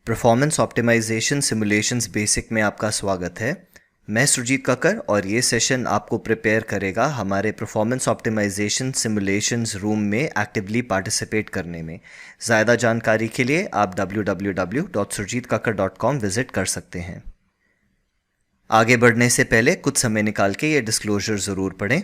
Performance optimisation simulations basic में आपका स्वागत है। मैं सुरजीत कक्कर और ये सेशन आपको प्रिपेयर करेगा हमारे परफॉर्मेंस ऑप्टिमाइजेशन सिमुलेशंस रूम में एक्टिवली पार्टिसिपेट करने में। ज़्यादा जानकारी के लिए आप www.surjitkakkar.com विज़िट कर सकते हैं। आगे बढ़ने से पहले कुछ समय निकाल के ये डिस्क्लोजर ज़रूर पढ़ें।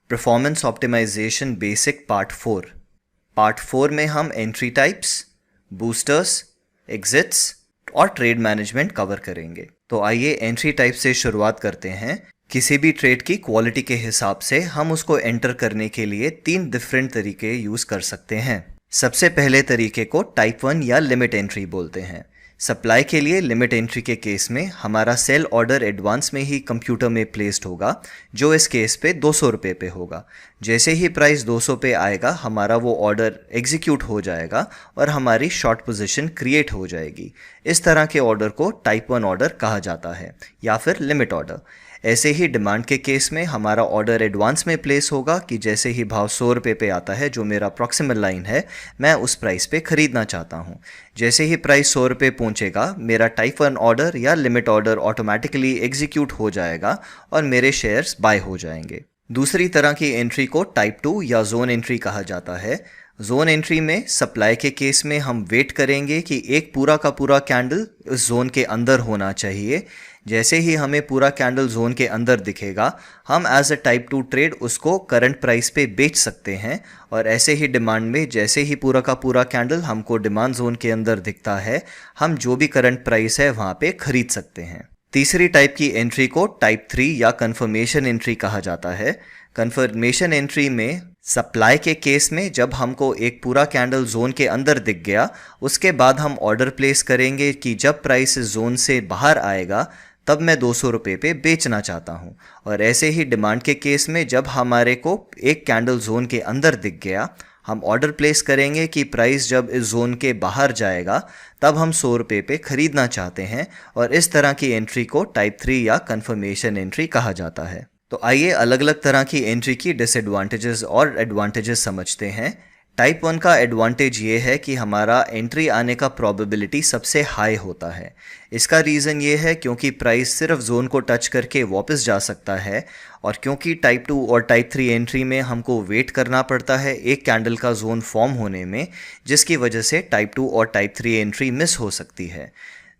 परफॉर्मेंस ऑप्टिमाइजेशन बेसिक पार्ट 4 में हम एंट्री टाइप्स, बूस्टर्स, एग्जिट्स और ट्रेड मैनेजमेंट कवर करेंगे। तो आइए एंट्री टाइप से शुरुआत करते हैं। किसी भी ट्रेड की क्वालिटी के हिसाब से हम उसको एंटर करने के लिए 3 डिफरेंट तरीके यूज़ कर सकते हैं। सबसे पहले तरीके को टाइप 1 या लिमिट एंट्री बोलते हैं। सप्लाई के लिए लिमिट एंट्री के केस में हमारा सेल ऑर्डर एडवांस में ही कंप्यूटर में प्लेस्ड होगा, जो इस केस पे 200 रुपये पे होगा। जैसे ही प्राइस 200 पे आएगा हमारा वो ऑर्डर एग्जीक्यूट हो जाएगा और हमारी शॉर्ट पोजीशन क्रिएट हो जाएगी। इस तरह के ऑर्डर को टाइप 1 ऑर्डर कहा जाता है या फिर लिमिट ऑर्डर। ऐसे ही डिमांड के केस में हमारा ऑर्डर एडवांस में प्लेस होगा कि जैसे ही भाव 100 रुपये पे आता है, जो मेरा प्रॉक्सिमल लाइन है, मैं उस प्राइस पे ख़रीदना चाहता हूँ। जैसे ही प्राइस 100 रुपये पहुँचेगा मेरा टाइप 1 ऑर्डर या लिमिट ऑर्डर ऑटोमेटिकली एग्जीक्यूट हो जाएगा और मेरे शेयर्स बाय हो जाएंगे। दूसरी तरह की एंट्री को टाइप 2 या जोन एंट्री कहा जाता है। जोन एंट्री में सप्लाई के केस में हम वेट करेंगे कि एक पूरा का पूरा कैंडल उस जोन के अंदर होना चाहिए। जैसे ही हमें पूरा कैंडल जोन के अंदर दिखेगा हम एज अ टाइप 2 ट्रेड उसको करंट प्राइस पे बेच सकते हैं। और ऐसे ही डिमांड में जैसे ही पूरा का पूरा कैंडल हमको डिमांड जोन के अंदर दिखता है, हम जो भी करंट प्राइस है वहाँ पे खरीद सकते हैं। तीसरी टाइप की एंट्री को टाइप 3 या कन्फर्मेशन एंट्री कहा जाता है। कन्फर्मेशन एंट्री में सप्लाई के केस में जब हमको एक पूरा कैंडल जोन के अंदर दिख गया, उसके बाद हम ऑर्डर प्लेस करेंगे कि जब प्राइस जोन से बाहर आएगा तब मैं 200 रुपये पे बेचना चाहता हूँ। और ऐसे ही डिमांड के केस में जब हमारे को एक कैंडल जोन के अंदर दिख गया, हम ऑर्डर प्लेस करेंगे कि प्राइस जब इस जोन के बाहर जाएगा तब हम 100 रुपये पे ख़रीदना चाहते हैं। और इस तरह की एंट्री को टाइप 3 या कन्फर्मेशन एंट्री कहा जाता है। तो आइए अलग अलग तरह की एंट्री की डिसएडवांटेजेस और एडवांटेजेस समझते हैं। टाइप 1 का एडवांटेज ये है कि हमारा एंट्री आने का प्रोबेबिलिटी सबसे हाई होता है। इसका रीज़न ये है क्योंकि प्राइस सिर्फ जोन को टच करके वापस जा सकता है, और क्योंकि टाइप 2 और टाइप 3 एंट्री में हमको वेट करना पड़ता है एक कैंडल का जोन फॉर्म होने में, जिसकी वजह से टाइप 2 और टाइप 3 एंट्री मिस हो सकती है।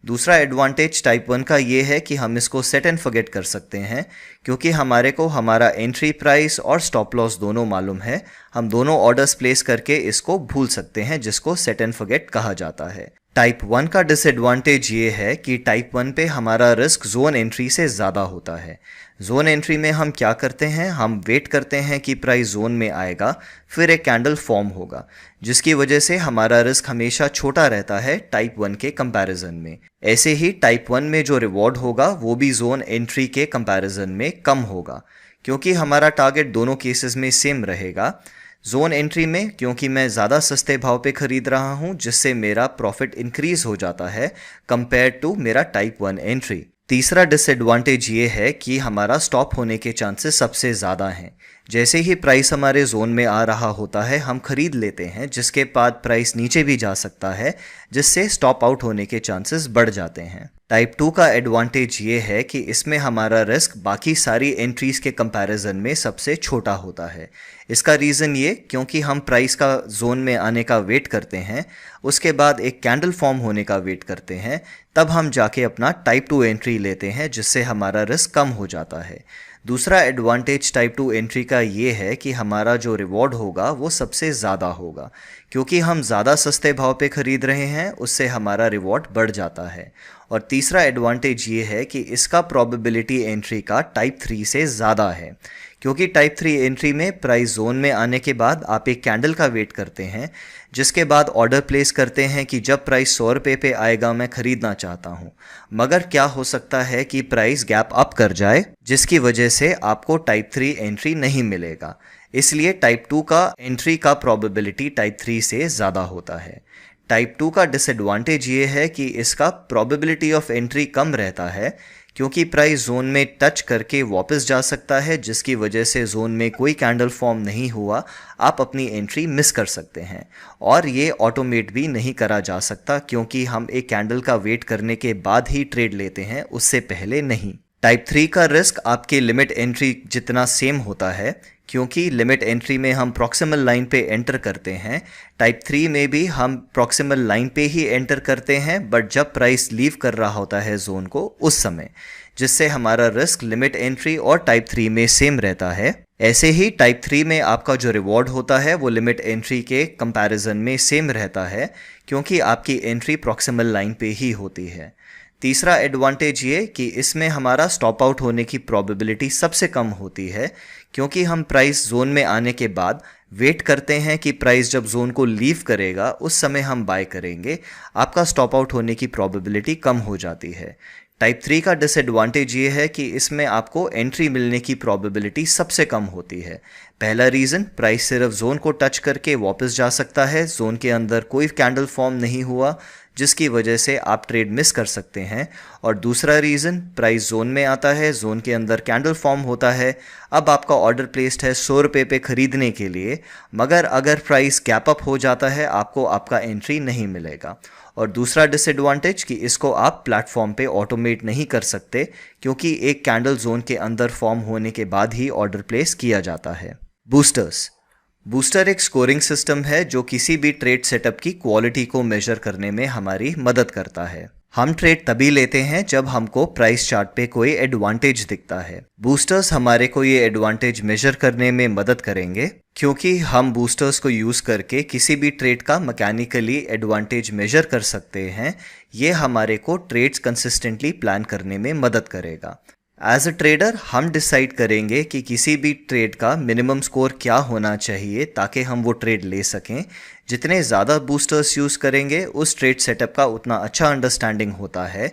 दूसरा एडवांटेज टाइप 1 का ये है कि हम इसको सेट एंड फॉरगेट कर सकते हैं, क्योंकि हमारे को हमारा एंट्री प्राइस और स्टॉप लॉस दोनों मालूम है। हम दोनों ऑर्डर्स प्लेस करके इसको भूल सकते हैं, जिसको सेट एंड फॉरगेट कहा जाता है। टाइप 1 का डिसएडवांटेज ये है कि टाइप 1 पे हमारा रिस्क जोन एंट्री से ज़्यादा होता है। जोन एंट्री में हम क्या करते हैं, हम वेट करते हैं कि प्राइस जोन में आएगा, फिर एक कैंडल फॉर्म होगा, जिसकी वजह से हमारा रिस्क हमेशा छोटा रहता है टाइप 1 के कंपैरिजन में। ऐसे ही टाइप 1 में जो रिवॉर्ड होगा वो भी जोन एंट्री के कंपैरिजन में कम होगा, क्योंकि हमारा टारगेट दोनों केसेस में सेम रहेगा। जोन एंट्री में क्योंकि मैं ज़्यादा सस्ते भाव पे ख़रीद रहा हूँ, जिससे मेरा प्रॉफिट इंक्रीज़ हो जाता है कंपेयर टू मेरा टाइप 1 एंट्री। तीसरा डिसएडवांटेज ये है कि हमारा स्टॉप होने के चांसेस सबसे ज़्यादा हैं। जैसे ही प्राइस हमारे जोन में आ रहा होता है हम खरीद लेते हैं, जिसके बाद प्राइस नीचे भी जा सकता है, जिससे स्टॉप आउट होने के चांसेस बढ़ जाते हैं। टाइप 2 का एडवांटेज ये है कि इसमें हमारा रिस्क बाकी सारी एंट्रीज़ के कंपैरिजन में सबसे छोटा होता है। इसका रीज़न ये क्योंकि हम प्राइस का जोन में आने का वेट करते हैं, उसके बाद एक कैंडल फॉर्म होने का वेट करते हैं, तब हम जाके अपना टाइप 2 एंट्री लेते हैं, जिससे हमारा रिस्क कम हो जाता है। दूसरा एडवांटेज टाइप 2 एंट्री का ये है कि हमारा जो रिवॉर्ड होगा वो सबसे ज़्यादा होगा, क्योंकि हम ज़्यादा सस्ते भाव पे ख़रीद रहे हैं, उससे हमारा रिवॉर्ड बढ़ जाता है। और तीसरा एडवांटेज ये है कि इसका प्रोबेबिलिटी एंट्री का टाइप 3 से ज़्यादा है, क्योंकि टाइप 3 एंट्री में प्राइस जोन में आने के बाद आप एक कैंडल का वेट करते हैं, जिसके बाद ऑर्डर प्लेस करते हैं कि जब प्राइस 100 रुपये पे आएगा मैं ख़रीदना चाहता हूँ। मगर क्या हो सकता है कि प्राइस गैप अप कर जाए, जिसकी वजह से आपको टाइप 3 एंट्री नहीं मिलेगा। इसलिए टाइप 2 का एंट्री का प्रोबेबिलिटी टाइप 3 से ज़्यादा होता है। टाइप 2 का डिसएडवांटेज ये है कि इसका प्रोबेबिलिटी ऑफ एंट्री कम रहता है, क्योंकि प्राइस जोन में टच करके वापस जा सकता है, जिसकी वजह से जोन में कोई कैंडल फॉर्म नहीं हुआ, आप अपनी एंट्री मिस कर सकते हैं। और ये ऑटोमेट भी नहीं करा जा सकता, क्योंकि हम एक कैंडल का वेट करने के बाद ही ट्रेड लेते हैं, उससे पहले नहीं। टाइप 3 का रिस्क आपके लिमिट एंट्री जितना सेम होता है, क्योंकि लिमिट एंट्री में हम प्रॉक्सिमल लाइन पे एंटर करते हैं। टाइप 3 में भी हम प्रॉक्सिमल लाइन पे ही एंटर करते हैं, बट जब प्राइस लीव कर रहा होता है जोन को उस समय, जिससे हमारा रिस्क लिमिट एंट्री और टाइप 3 में सेम रहता है। ऐसे ही टाइप 3 में आपका जो रिवॉर्ड होता है वो लिमिट एंट्री के कंपैरिजन में सेम रहता है, क्योंकि आपकी एंट्री प्रॉक्सिमल लाइन पे ही होती है। तीसरा एडवांटेज ये कि इसमें हमारा स्टॉप आउट होने की प्रोबेबिलिटी सबसे कम होती है, क्योंकि हम प्राइस जोन में आने के बाद वेट करते हैं कि प्राइस जब जोन को लीव करेगा उस समय हम बाय करेंगे। आपका स्टॉप आउट होने की प्रोबेबिलिटी कम हो जाती है। टाइप 3 का डिसएडवांटेज ये है कि इसमें आपको एंट्री मिलने की प्रोबेबिलिटी सबसे कम होती है। पहला रीज़न, प्राइस सिर्फ जोन को टच करके वापस जा सकता है, जोन के अंदर कोई कैंडल फॉर्म नहीं हुआ, जिसकी वजह से आप ट्रेड मिस कर सकते हैं। और दूसरा रीज़न, प्राइस जोन में आता है, जोन के अंदर कैंडल फॉर्म होता है, अब आपका ऑर्डर प्लेस्ड है 100 रुपये पे ख़रीदने के लिए, मगर अगर प्राइस गैप अप हो जाता है आपको आपका एंट्री नहीं मिलेगा। और दूसरा डिसएडवांटेज कि इसको आप प्लेटफॉर्म पे ऑटोमेट नहीं कर सकते, क्योंकि एक कैंडल जोन के अंदर फॉर्म होने के बाद ही ऑर्डर प्लेस किया जाता है। बूस्टर एक स्कोरिंग सिस्टम है जो किसी भी ट्रेड सेटअप की क्वालिटी को मेजर करने में हमारी मदद करता है। हम ट्रेड तभी लेते हैं जब हमको प्राइस चार्ट पे कोई एडवांटेज दिखता है। बूस्टर्स हमारे को ये एडवांटेज मेजर करने में मदद करेंगे, क्योंकि हम बूस्टर्स को यूज़ करके किसी भी ट्रेड का मैकेनिकली एडवांटेज मेजर कर सकते हैं। ये हमारे को ट्रेड्स कंसिस्टेंटली प्लान करने में मदद करेगा। एज अ ट्रेडर हम डिसाइड करेंगे कि किसी भी ट्रेड का मिनिमम स्कोर क्या होना चाहिए ताकि हम वो ट्रेड ले सकें। जितने ज़्यादा बूस्टर्स यूज़ करेंगे उस ट्रेड सेटअप का उतना अच्छा अंडरस्टैंडिंग होता है।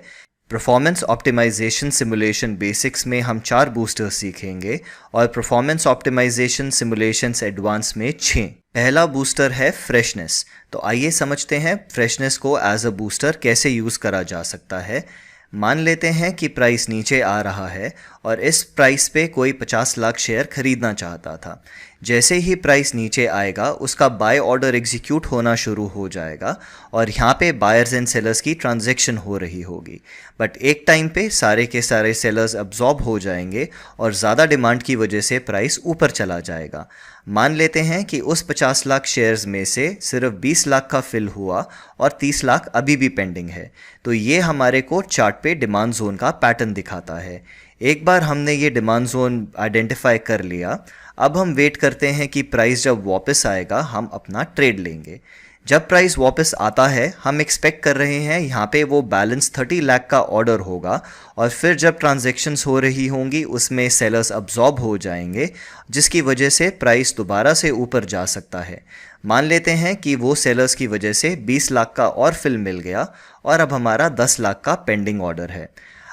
परफॉर्मेंस ऑप्टिमाइजेशन सिमुलेशन बेसिक्स में हम 4 बूस्टर्स सीखेंगे और परफॉर्मेंस ऑप्टिमाइजेशन सिमुलेशंस एडवांस में 6। पहला बूस्टर है फ्रेशनेस। तो आइए समझते हैं फ्रेशनेस को एज अ बूस्टर कैसे यूज़ करा जा सकता है। मान लेते हैं कि प्राइस नीचे आ रहा है और इस प्राइस पे कोई 50 लाख शेयर खरीदना चाहता था। जैसे ही प्राइस नीचे आएगा उसका बाय ऑर्डर एग्जीक्यूट होना शुरू हो जाएगा और यहाँ पे बायर्स एंड सेलर्स की ट्रांजैक्शन हो रही होगी। बट एक टाइम पे सारे के सारे सेलर्स अब्जॉर्ब हो जाएंगे और ज़्यादा डिमांड की वजह से प्राइस ऊपर चला जाएगा। मान लेते हैं कि उस 50 लाख शेयर्स में से सिर्फ 20 लाख का फिल हुआ और 30 लाख अभी भी पेंडिंग है। तो ये हमारे को चार्ट पे डिमांड जोन का पैटर्न दिखाता है। एक बार हमने ये डिमांड जोन आइडेंटिफाई कर लिया, अब हम वेट करते हैं कि प्राइस जब वापस आएगा हम अपना ट्रेड लेंगे। जब प्राइस वापस आता है हम एक्सपेक्ट कर रहे हैं यहाँ पे वो बैलेंस 30 लाख का ऑर्डर होगा और फिर जब ट्रांजैक्शंस हो रही होंगी उसमें सेलर्स अब्जॉर्ब हो जाएंगे, जिसकी वजह से प्राइस दोबारा से ऊपर जा सकता है। मान लेते हैं कि वो सेलर्स की वजह से 20 लाख का और फिल मिल गया और अब हमारा 10 लाख का पेंडिंग ऑर्डर है।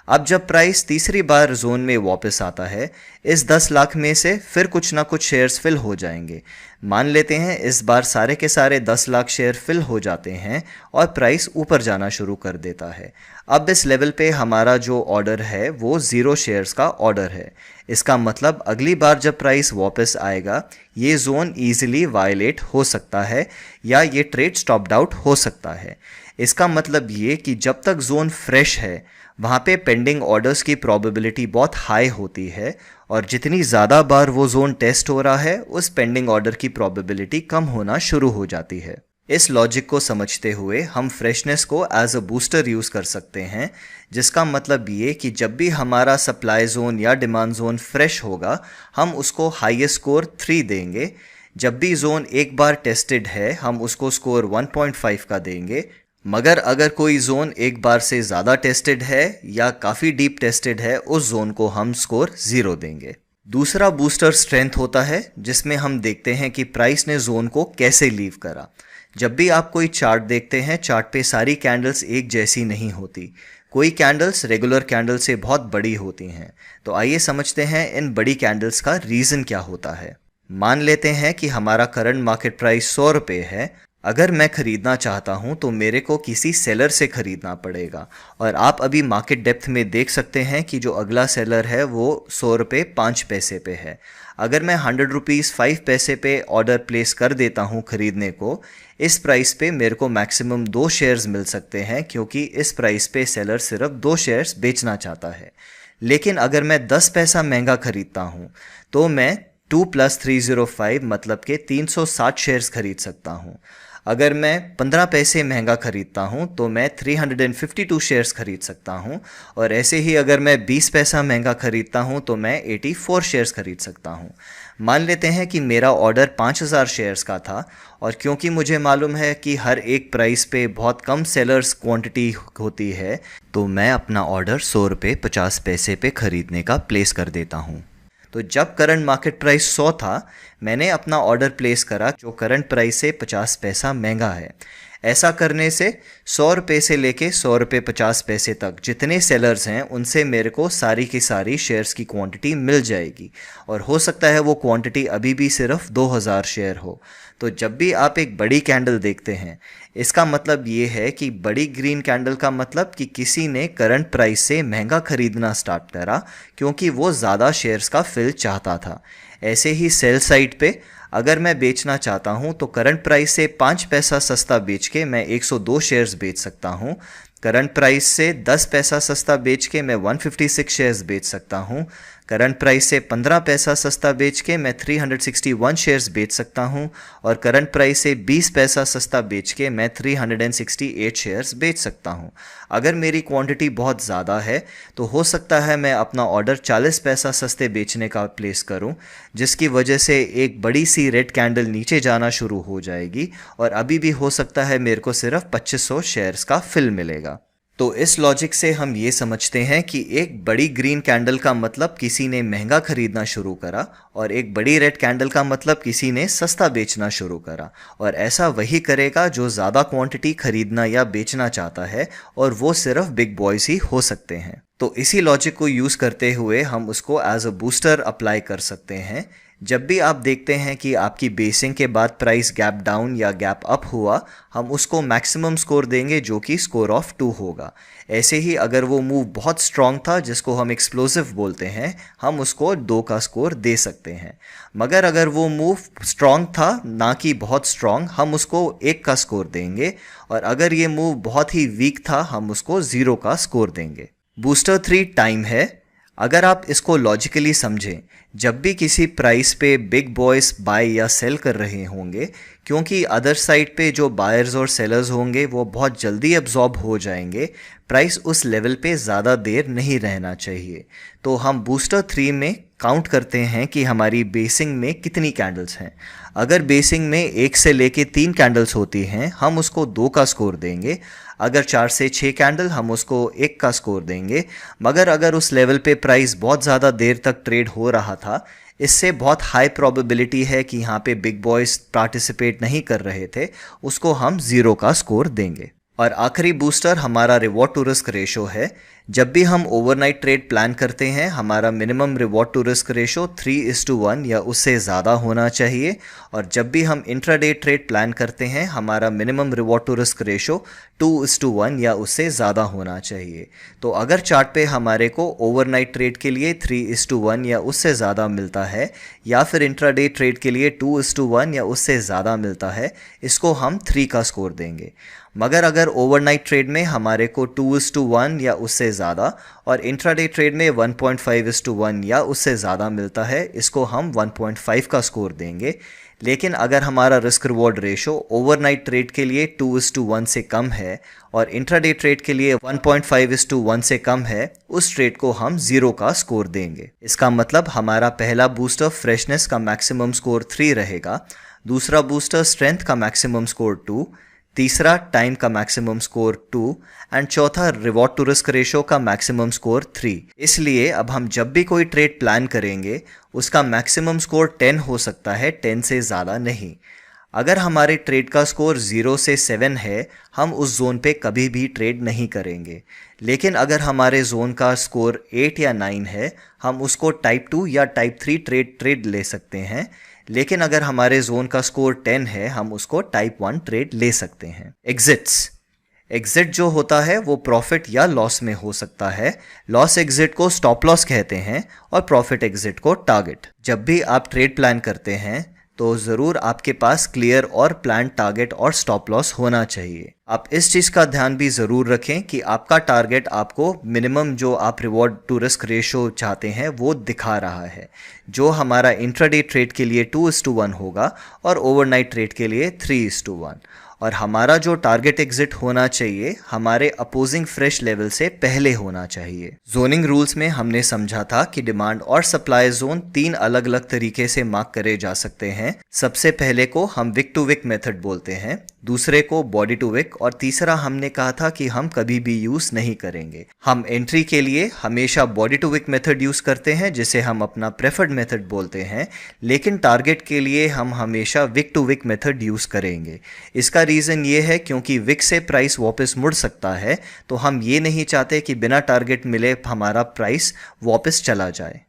अब जब प्राइस तीसरी बार जोन में वापस आता है, इस 10 लाख में से फिर कुछ ना कुछ शेयर्स फिल हो जाएंगे। मान लेते हैं इस बार सारे के सारे 10 लाख शेयर फिल हो जाते हैं और प्राइस ऊपर जाना शुरू कर देता है। अब इस लेवल पे हमारा जो ऑर्डर है वो 0 शेयर्स का ऑर्डर है। इसका मतलब अगली बार जब प्राइस वापस आएगा ये जोन ईजिली वायलेट हो सकता है या ये ट्रेड स्टॉप्ड आउट हो सकता है। इसका मतलब ये कि जब तक जोन फ्रेश है वहाँ पे पेंडिंग ऑर्डर्स की प्रोबेबिलिटी बहुत हाई होती है और जितनी ज़्यादा बार वो जोन टेस्ट हो रहा है उस पेंडिंग ऑर्डर की प्रोबेबिलिटी कम होना शुरू हो जाती है। इस लॉजिक को समझते हुए हम फ्रेशनेस को एज अ बूस्टर यूज़ कर सकते हैं, जिसका मतलब ये कि जब भी हमारा सप्लाई जोन या डिमांड जोन फ्रेश होगा हम उसको हाईएस्ट स्कोर 3 देंगे। जब भी जोन एक बार टेस्टेड है हम उसको स्कोर 1.5 का देंगे, मगर अगर कोई जोन एक बार से ज़्यादा टेस्टेड है या काफ़ी डीप टेस्टेड है उस जोन को हम स्कोर 0 देंगे। दूसरा बूस्टर स्ट्रेंथ होता है जिसमें हम देखते हैं कि प्राइस ने जोन को कैसे लीव करा। जब भी आप कोई चार्ट देखते हैं चार्ट पे सारी कैंडल्स एक जैसी नहीं होती, कोई कैंडल्स रेगुलर कैंडल से बहुत बड़ी होती हैं। तो आइए समझते हैं इन बड़ी कैंडल्स का रीज़न क्या होता है। मान लेते हैं कि हमारा करंट मार्केट प्राइस 100 रुपये है। अगर मैं ख़रीदना चाहता हूं तो मेरे को किसी सेलर से ख़रीदना पड़ेगा, और आप अभी मार्केट डेप्थ में देख सकते हैं कि जो अगला सेलर है वो 100 रुपये 5 पैसे पे है। अगर मैं 100 रुपीज़ 5 पैसे पे ऑर्डर प्लेस कर देता हूं ख़रीदने को, इस प्राइस पे मेरे को मैक्सिमम 2 शेयर्स मिल सकते हैं, क्योंकि इस प्राइस पे सेलर सिर्फ 2 शेयर्स बेचना चाहता है। लेकिन अगर मैं 10 पैसा महंगा ख़रीदता हूँ तो मैं 2 + 305 मतलब के 360 शेयर्स खरीद सकता हूँ। अगर मैं 15 पैसे महंगा ख़रीदता हूँ तो मैं 352 शेयर्स खरीद सकता हूँ, और ऐसे ही अगर मैं 20 पैसा महंगा ख़रीदता हूँ तो मैं 84 शेयर्स खरीद सकता हूँ। मान लेते हैं कि मेरा ऑर्डर 5000 शेयर्स का था, और क्योंकि मुझे मालूम है कि हर एक प्राइस पे बहुत कम सेलर्स क्वांटिटी होती है, तो मैं अपना ऑर्डर 100 रुपये 50 पैसे पे ख़रीदने का प्लेस कर देता हूँ। तो जब करंट मार्केट प्राइस 100 था, मैंने अपना ऑर्डर प्लेस करा जो करंट प्राइस से 50 पैसा महंगा है। ऐसा करने से 100 रुपये से लेके 100 रुपये 50 पैसे तक जितने सेलर्स हैं उनसे मेरे को सारी की सारी शेयर्स की क्वांटिटी मिल जाएगी, और हो सकता है वो क्वांटिटी अभी भी सिर्फ 2000 शेयर हो। तो जब भी आप एक बड़ी कैंडल देखते हैं, इसका मतलब ये है कि बड़ी ग्रीन कैंडल का मतलब कि किसी ने करंट प्राइस से महंगा खरीदना स्टार्ट करा, क्योंकि वो ज़्यादा शेयर्स का फिल चाहता था। ऐसे ही सेल साइड पे अगर मैं बेचना चाहता हूँ तो करंट प्राइस से 5 पैसा सस्ता बेच के मैं 102 शेयर्स बेच सकता हूँ। करंट प्राइस से 10 पैसा सस्ता बेच के मैं 156 शेयर्स बेच सकता हूँ। करंट प्राइस से 15 पैसा सस्ता बेच के मैं 361 शेयर्स बेच सकता हूँ, और करंट प्राइस से 20 पैसा सस्ता बेच के मैं 368 शेयर्स बेच सकता हूँ। अगर मेरी क्वांटिटी बहुत ज़्यादा है तो हो सकता है मैं अपना ऑर्डर 40 पैसा सस्ते बेचने का प्लेस करूँ, जिसकी वजह से एक बड़ी सी रेड कैंडल नीचे जाना शुरू हो जाएगी, और अभी भी हो सकता है मेरे को सिर्फ 2500 शेयर्स का फिल मिलेगा। तो इस लॉजिक से हम ये समझते हैं कि एक बड़ी ग्रीन कैंडल का मतलब किसी ने महंगा खरीदना शुरू करा, और एक बड़ी रेड कैंडल का मतलब किसी ने सस्ता बेचना शुरू करा, और ऐसा वही करेगा जो ज़्यादा क्वांटिटी खरीदना या बेचना चाहता है, और वो सिर्फ बिग बॉयज़ ही हो सकते हैं। तो इसी लॉजिक को यूज़ करते हुए हम उसको एज अ बूस्टर अप्लाई कर सकते हैं। जब भी आप देखते हैं कि आपकी बेसिंग के बाद प्राइस गैप डाउन या गैप अप हुआ, हम उसको मैक्सिमम स्कोर देंगे जो कि स्कोर ऑफ 2 होगा। ऐसे ही अगर वो मूव बहुत स्ट्रॉन्ग था, जिसको हम एक्सप्लोसिव बोलते हैं, हम उसको 2 का स्कोर दे सकते हैं। मगर अगर वो मूव स्ट्रॉन्ग था ना कि बहुत स्ट्रॉन्ग, हम उसको 1 का स्कोर देंगे, और अगर ये मूव बहुत ही वीक था हम उसको 0 का स्कोर देंगे। बूस्टर 3 टाइम है। अगर आप इसको लॉजिकली समझें, जब भी किसी प्राइस पे बिग बॉयज़ बाय या सेल कर रहे होंगे, क्योंकि अदर साइड पे जो बायर्स और सेलर्स होंगे वो बहुत जल्दी एब्जॉर्ब हो जाएंगे, प्राइस उस लेवल पे ज़्यादा देर नहीं रहना चाहिए। तो हम बूस्टर 3 में काउंट करते हैं कि हमारी बेसिंग में कितनी कैंडल्स हैं। अगर बेसिंग में 1 से लेके 3 कैंडल्स होती हैं, हम उसको 2 का स्कोर देंगे। अगर 4 से 6 कैंडल, हम उसको 1 का स्कोर देंगे। मगर अगर उस लेवल पे प्राइस बहुत ज़्यादा देर तक ट्रेड हो रहा था, इससे बहुत हाई प्रोबेबिलिटी है कि यहाँ पे बिग बॉयज़ पार्टिसिपेट नहीं कर रहे थे, उसको हम 0 का स्कोर देंगे। और आखिरी बूस्टर हमारा रिवॉर्ड टू रिस्क रेशो है। जब भी हम ओवरनाइट ट्रेड प्लान करते हैं, हमारा minimum reward to risk ratio 3:1 या उससे ज़्यादा होना चाहिए, और जब भी हम इंट्राडे ट्रेड प्लान करते हैं, हमारा minimum reward to risk ratio 2:1 या उससे ज़्यादा होना चाहिए। तो अगर चार्ट पे हमारे को ओवरनाइट ट्रेड के लिए 3:1 या उससे ज़्यादा मिलता है, या फिर इंट्राडे ट्रेड के लिए 2:1 या उससे ज़्यादा मिलता है, इसको हम 3 का स्कोर देंगे। मगर अगर ओवरनाइट ट्रेड में हमारे को 2:1 या उससे ज़्यादा, और इंट्राडे ट्रेड में 1.5:1 या उससे ज़्यादा मिलता है, इसको हम 1.5 का स्कोर देंगे। लेकिन अगर हमारा risk reward ratio overnight trade के लिए 2:1 से कम है, और इंट्राडे ट्रेड के लिए 1.5:1 से कम है, उस ट्रेड को हम 0 का स्कोर देंगे। इसका मतलब हमारा पहला बूस्टर फ्रेशनेस का मैक्सिमम स्कोर 3 रहेगा, दूसरा बूस्टर स्ट्रेंथ का मैक्सिमम स्कोर 2, तीसरा टाइम का मैक्सिमम स्कोर 2, एंड चौथा रिवॉर्ड टू रिस्क रेशो का मैक्सिमम स्कोर 3। इसलिए अब हम जब भी कोई ट्रेड प्लान करेंगे, उसका मैक्सिमम स्कोर 10 हो सकता है, 10 से ज़्यादा नहीं। अगर हमारे ट्रेड का स्कोर 0 से 7 है, हम उस जोन पे कभी भी ट्रेड नहीं करेंगे। लेकिन अगर हमारे जोन का स्कोर 8 या 9 है, हम उसको टाइप 2 या टाइप 3 ट्रेड ले सकते हैं। लेकिन अगर हमारे जोन का स्कोर 10 है हम उसको टाइप 1 ट्रेड ले सकते हैं। एग्जिट जो होता है वो प्रॉफिट या लॉस में हो सकता है। लॉस एग्जिट को स्टॉप लॉस कहते हैं और प्रॉफिट एग्जिट को टारगेट। जब भी आप ट्रेड प्लान करते हैं तो ज़रूर आपके पास क्लियर और प्लान टारगेट और स्टॉप लॉस होना चाहिए। आप इस चीज़ का ध्यान भी ज़रूर रखें कि आपका टारगेट आपको मिनिमम जो आप रिवॉर्ड टू रिस्क रेशो चाहते हैं वो दिखा रहा है, जो हमारा इंट्राडे ट्रेड के लिए 2:1 होगा और ओवरनाइट ट्रेड के लिए 3:1। और हमारा जो टारगेट एग्जिट होना चाहिए हमारे अपोजिंग फ्रेश लेवल से पहले होना चाहिए। जोनिंग रूल्स में हमने समझा था कि डिमांड और सप्लाई जोन 3 अलग अलग तरीके से मार्क करे जा सकते हैं। सबसे पहले को हम विक टू विक मेथड बोलते हैं, दूसरे को बॉडी टू विक और तीसरा हमने कहा था कि हम कभी भी यूज नहीं करेंगे। हम एंट्री के लिए हमेशा body to wick method use करते हैं जिसे हम अपना प्रेफर्ड मेथड बोलते हैं, लेकिन टारगेट के लिए हम हमेशा wick to wick method use करेंगे। इसका रीज़न ये है क्योंकि विक से प्राइस वापस मुड़ सकता है, तो हम ये नहीं चाहते कि बिना टारगेट मिले हमारा प्राइस वापस चला जाए।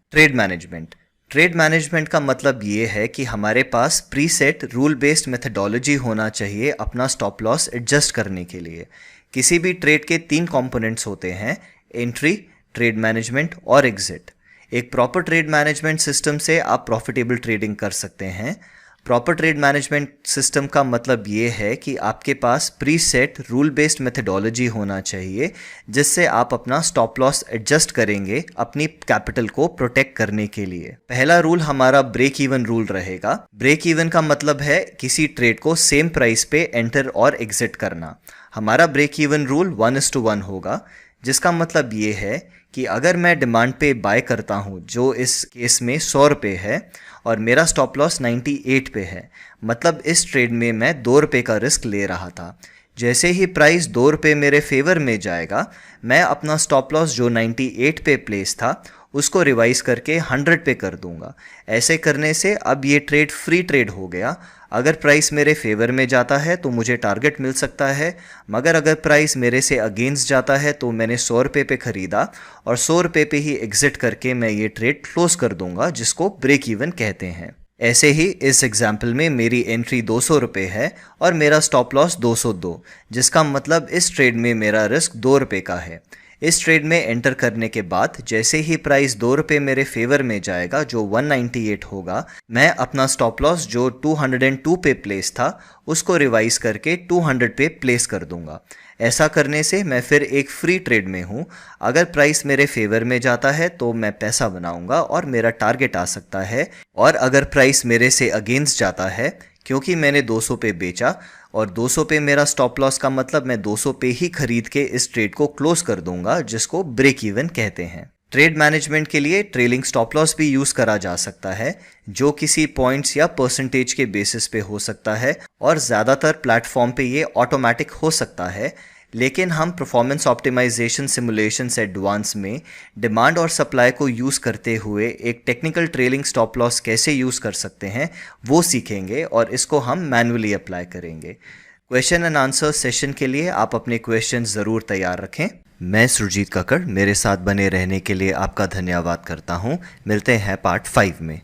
ट्रेड मैनेजमेंट का मतलब ये है कि हमारे पास प्रीसेट रूल बेस्ड मेथडोलॉजी होना चाहिए अपना स्टॉप लॉस एडजस्ट करने के लिए। किसी भी ट्रेड के 3 कंपोनेंट्स होते हैं, एंट्री, ट्रेड मैनेजमेंट और एग्जिट। एक प्रॉपर ट्रेड मैनेजमेंट सिस्टम से आप प्रॉफिटेबल ट्रेडिंग कर सकते हैं। प्रॉपर ट्रेड मैनेजमेंट सिस्टम का मतलब ये है कि आपके पास प्रीसेट रूल बेस्ड मेथडोलॉजी होना चाहिए जिससे आप अपना स्टॉप लॉस एडजस्ट करेंगे अपनी कैपिटल को प्रोटेक्ट करने के लिए। पहला रूल हमारा ब्रेक इवन रूल रहेगा। ब्रेक इवन का मतलब है किसी ट्रेड को सेम प्राइस पे एंटर और एग्जिट करना। हमारा ब्रेक इवन रूल 1:1 होगा, जिसका मतलब ये है कि अगर मैं डिमांड पे बाय करता हूँ जो इस केस में 100 रुपये है और मेरा स्टॉप लॉस 98 पे है, मतलब इस ट्रेड में मैं 2 रुपये का रिस्क ले रहा था। जैसे ही प्राइस 2 रुपये मेरे फेवर में जाएगा मैं अपना स्टॉप लॉस जो 98 पे प्लेस था उसको रिवाइज करके 100 पे कर दूंगा। ऐसे करने से अब ये ट्रेड फ्री ट्रेड हो गया। अगर प्राइस मेरे फेवर में जाता है तो मुझे टारगेट मिल सकता है, मगर अगर प्राइस मेरे से अगेंस्ट जाता है तो मैंने 100 रुपये पे ख़रीदा और 100 रुपये पे ही एग्जिट करके मैं ये ट्रेड क्लोज कर दूंगा, जिसको ब्रेक इवन कहते हैं। ऐसे ही इस एग्जाम्पल में मेरी एंट्री 200 रुपये है और मेरा स्टॉप लॉस 202, जिसका मतलब इस ट्रेड में मेरा रिस्क 2 रुपये का है। इस ट्रेड में एंटर करने के बाद जैसे ही प्राइस 2 रुपये मेरे फेवर में जाएगा जो 198 होगा, मैं अपना स्टॉप लॉस जो 202 पे प्लेस था उसको रिवाइज करके 200 पे प्लेस कर दूंगा। ऐसा करने से मैं फिर एक फ्री ट्रेड में हूँ। अगर प्राइस मेरे फेवर में जाता है तो मैं पैसा बनाऊंगा और मेरा टारगेट आ सकता है, और अगर प्राइस मेरे से अगेंस्ट जाता है क्योंकि मैंने 200 पे बेचा और 200 पे मेरा स्टॉप लॉस का मतलब मैं 200 पे ही खरीद के इस ट्रेड को क्लोज कर दूंगा, जिसको ब्रेक इवन कहते हैं। ट्रेड मैनेजमेंट के लिए ट्रेलिंग स्टॉप लॉस भी यूज करा जा सकता है, जो किसी पॉइंट्स या परसेंटेज के बेसिस पे हो सकता है और ज़्यादातर प्लेटफॉर्म पे ये ऑटोमेटिक हो सकता है। लेकिन हम परफॉर्मेंस ऑप्टिमाइजेशन सिमुलेशंस एडवांस में डिमांड और सप्लाई को यूज़ करते हुए एक टेक्निकल ट्रेलिंग स्टॉप लॉस कैसे यूज़ कर सकते हैं वो सीखेंगे और इसको हम मैन्युअली अप्लाई करेंगे। क्वेश्चन एंड आंसर सेशन के लिए आप अपने क्वेश्चन ज़रूर तैयार रखें। मैं सुरजीत कक्कड़, मेरे साथ बने रहने के लिए आपका धन्यवाद करता हूँ। मिलते हैं पार्ट 5 में।